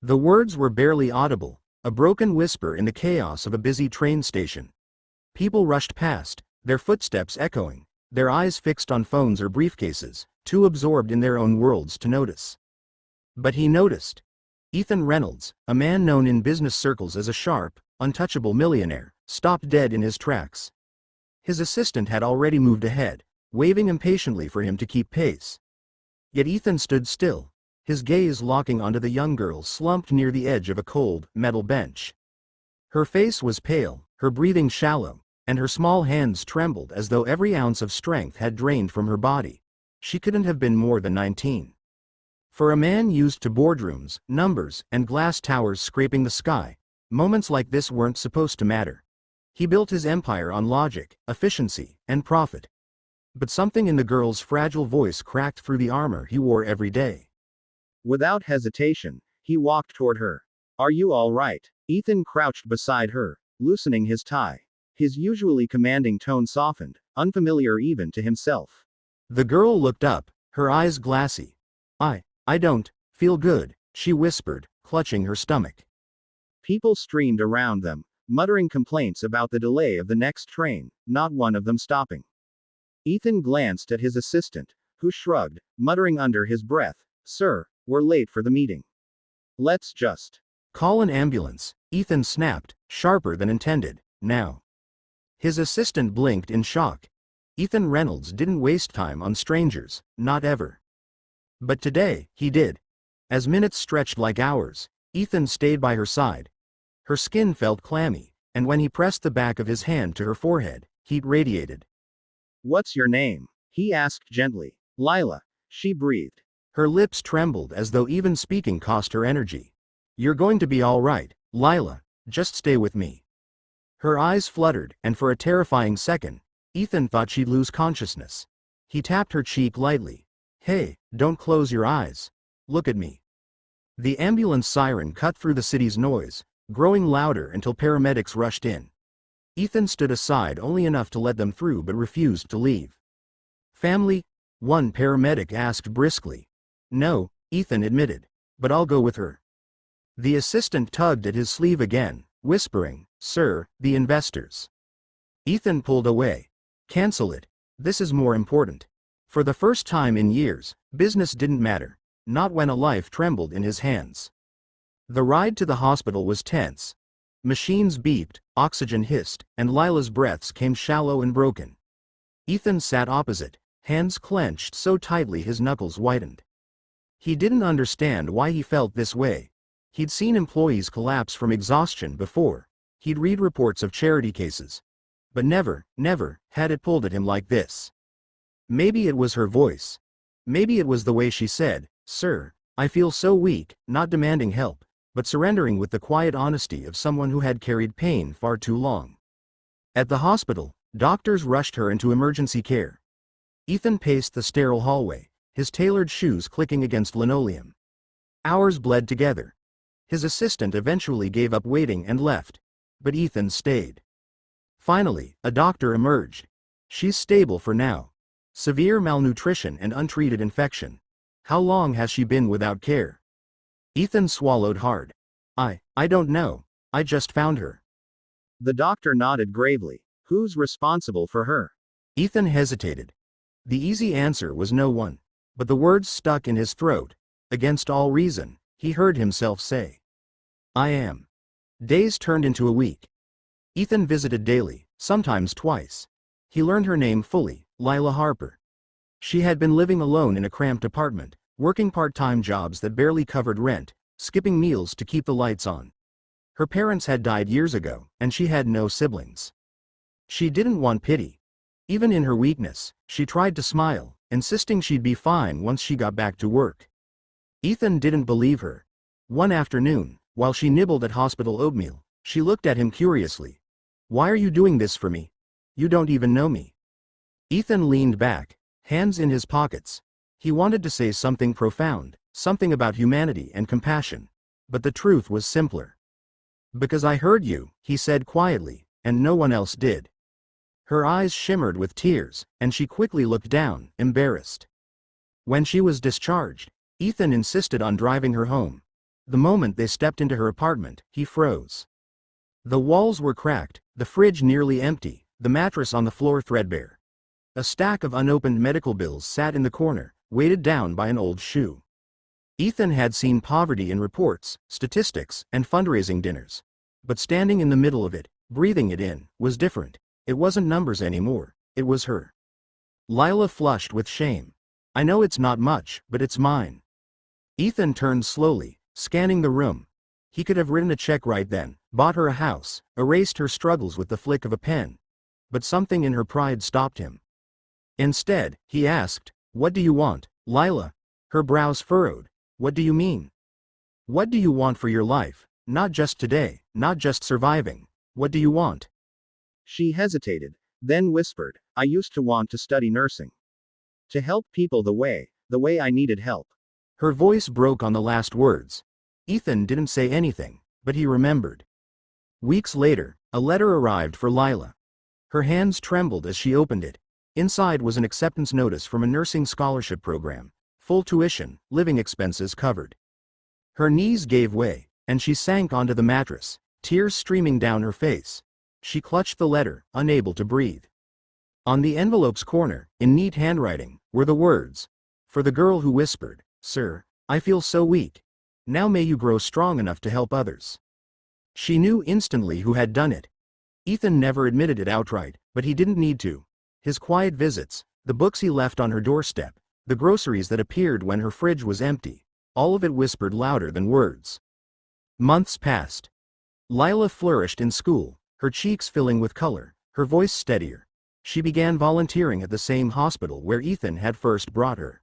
The words were barely audible, a broken whisper in the chaos of a busy train station. People rushed past, their footsteps echoing, their eyes fixed on phones or briefcases, too absorbed in their own worlds to notice. But he noticed. Ethan Reynolds, a man known in business circles as a sharp, untouchable millionaire, stopped dead in his tracks. His assistant had already moved ahead, waving impatiently for him to keep pace. Yet Ethan stood still, his gaze locking onto the young girl slumped near the edge of a cold, metal bench. Her face was pale, her breathing shallow, and her small hands trembled as though every ounce of strength had drained from her body. She couldn't have been more than 19. For a man used to boardrooms, numbers, and glass towers scraping the sky, moments like this weren't supposed to matter. He built his empire on logic, efficiency, and profit. But something in the girl's fragile voice cracked through the armor he wore every day. Without hesitation, he walked toward her. "Are you all right?" Ethan crouched beside her, loosening his tie. His usually commanding tone softened, unfamiliar even to himself. The girl looked up, her eyes glassy. I don't feel good," she whispered, clutching her stomach. People streamed around them, muttering complaints about the delay of the next train, not one of them stopping. Ethan glanced at his assistant, who shrugged, muttering under his breath, "Sir, we're late for the meeting." "Let's just call an ambulance," Ethan snapped, sharper than intended. "Now." His assistant blinked in shock. Ethan Reynolds didn't waste time on strangers, not ever. But today, he did. As minutes stretched like hours, Ethan stayed by her side. Her skin felt clammy, and when he pressed the back of his hand to her forehead, heat radiated. "What's your name?" he asked gently. "Lila," she breathed. Her lips trembled as though even speaking cost her energy. "You're going to be all right, Lila, just stay with me." Her eyes fluttered, and for a terrifying second, Ethan thought she'd lose consciousness. He tapped her cheek lightly. "Hey, don't close your eyes. Look at me." The ambulance siren cut through the city's noise, growing louder until paramedics rushed in. Ethan stood aside only enough to let them through but refused to leave. "Family?" one paramedic asked briskly. "No," Ethan admitted, "but I'll go with her." The assistant tugged at his sleeve again, whispering, "Sir, the investors." Ethan pulled away. "Cancel it. This is more important." For the first time in years, business didn't matter, not when a life trembled in his hands. The ride to the hospital was tense. Machines beeped, oxygen hissed, and Lila's breaths came shallow and broken. Ethan sat opposite, hands clenched so tightly his knuckles whitened. He didn't understand why he felt this way. He'd seen employees collapse from exhaustion before. He'd read reports of charity cases. But never had it pulled at him like this. Maybe it was her voice. Maybe it was the way she said, "Sir, I feel so weak," not demanding help, but surrendering with the quiet honesty of someone who had carried pain far too long. At the hospital, doctors rushed her into emergency care. Ethan paced the sterile hallway, his tailored shoes clicking against linoleum. Hours bled together. His assistant eventually gave up waiting and left, but Ethan stayed. Finally, a doctor emerged. "She's stable for now. Severe malnutrition and untreated infection. How long has she been without care?" Ethan swallowed hard. I don't know. I just found her." The doctor nodded gravely. "Who's responsible for her?" Ethan hesitated. The easy answer was no one. But the words stuck in his throat. Against all reason, he heard himself say, "I am." Days turned into a week. Ethan visited daily, sometimes twice. He learned her name fully, Lila Harper. She had been living alone in a cramped apartment, working part-time jobs that barely covered rent, skipping meals to keep the lights on. Her parents had died years ago, and she had no siblings. She didn't want pity. Even in her weakness, she tried to smile, insisting she'd be fine once she got back to work. Ethan didn't believe her. One afternoon, while she nibbled at hospital oatmeal, she looked at him curiously. "Why are you doing this for me? You don't even know me." Ethan leaned back, hands in his pockets. He wanted to say something profound, something about humanity and compassion. But the truth was simpler. "Because I heard you," he said quietly, "and no one else did." Her eyes shimmered with tears, and she quickly looked down, embarrassed. When she was discharged, Ethan insisted on driving her home. The moment they stepped into her apartment, he froze. The walls were cracked, the fridge nearly empty, the mattress on the floor threadbare. A stack of unopened medical bills sat in the corner, weighted down by an old shoe. Ethan had seen poverty in reports, statistics, and fundraising dinners. But standing in the middle of it, breathing it in, was different. It wasn't numbers anymore, it was her. Lila flushed with shame. I know it's not much, but it's mine. Ethan turned slowly, scanning the room. He could have written a check right then, bought her a house, erased her struggles with the flick of a pen. But something in her pride stopped him. Instead, he asked, "What do you want, Lila?" Her brows furrowed. "What do you mean? What do you want for your life? Not just today, not just surviving. What do you want?" She hesitated, then whispered, "I used to want to study nursing. To help people the way I needed help." Her voice broke on the last words. Ethan didn't say anything, but he remembered. Weeks later, a letter arrived for Lila. Her hands trembled as she opened it. Inside was an acceptance notice from a nursing scholarship program. Full tuition, living expenses covered. Her knees gave way, and she sank onto the mattress, tears streaming down her face. She clutched the letter, unable to breathe. On the envelope's corner, in neat handwriting, were the words, "For the girl who whispered, Sir, I feel so weak. Now may you grow strong enough to help others." She knew instantly who had done it. Ethan never admitted it outright, but he didn't need to. His quiet visits, the books he left on her doorstep, the groceries that appeared when her fridge was empty, all of it whispered louder than words. Months passed. Lila flourished in school, her cheeks filling with color, her voice steadier. She began volunteering at the same hospital where Ethan had first brought her.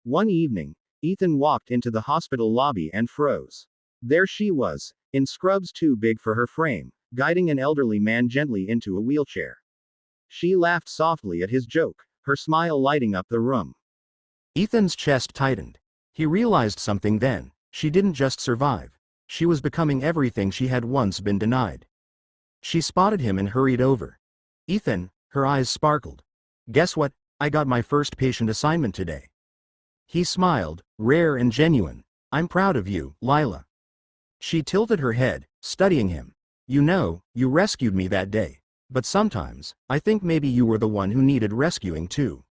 One evening, Ethan walked into the hospital lobby and froze. There she was, in scrubs too big for her frame, guiding an elderly man gently into a wheelchair. She laughed softly at his joke, her smile lighting up the room. Ethan's chest tightened. He realized something then. She didn't just survive. She was becoming everything she had once been denied. She spotted him and hurried over. "Ethan," her eyes sparkled. "Guess what? I got my first patient assignment today." He smiled, rare and genuine. "I'm proud of you, Lila." She tilted her head, studying him. "You know, you rescued me that day. But sometimes, I think maybe you were the one who needed rescuing too."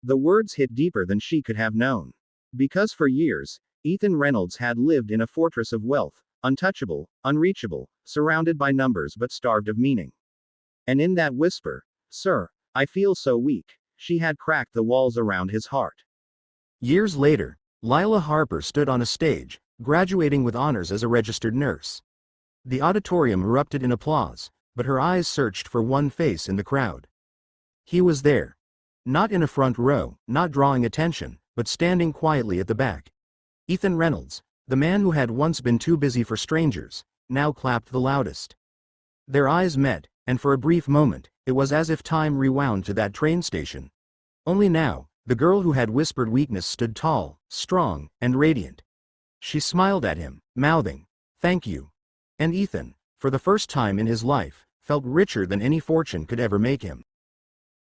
The words hit deeper than she could have known. Because for years, Ethan Reynolds had lived in a fortress of wealth, untouchable, unreachable, surrounded by numbers but starved of meaning. And in that whisper, "Sir, I feel so weak," she had cracked the walls around his heart. Years later, Lila Harper stood on a stage, graduating with honors as a registered nurse. The auditorium erupted in applause, but her eyes searched for one face in the crowd. He was there. Not in a front row, not drawing attention, but standing quietly at the back. Ethan Reynolds, the man who had once been too busy for strangers, now clapped the loudest. Their eyes met, and for a brief moment, it was as if time rewound to that train station. Only now, the girl who had whispered weakness stood tall, strong, and radiant. She smiled at him, mouthing, "Thank you." And Ethan, for the first time in his life, felt richer than any fortune could ever make him.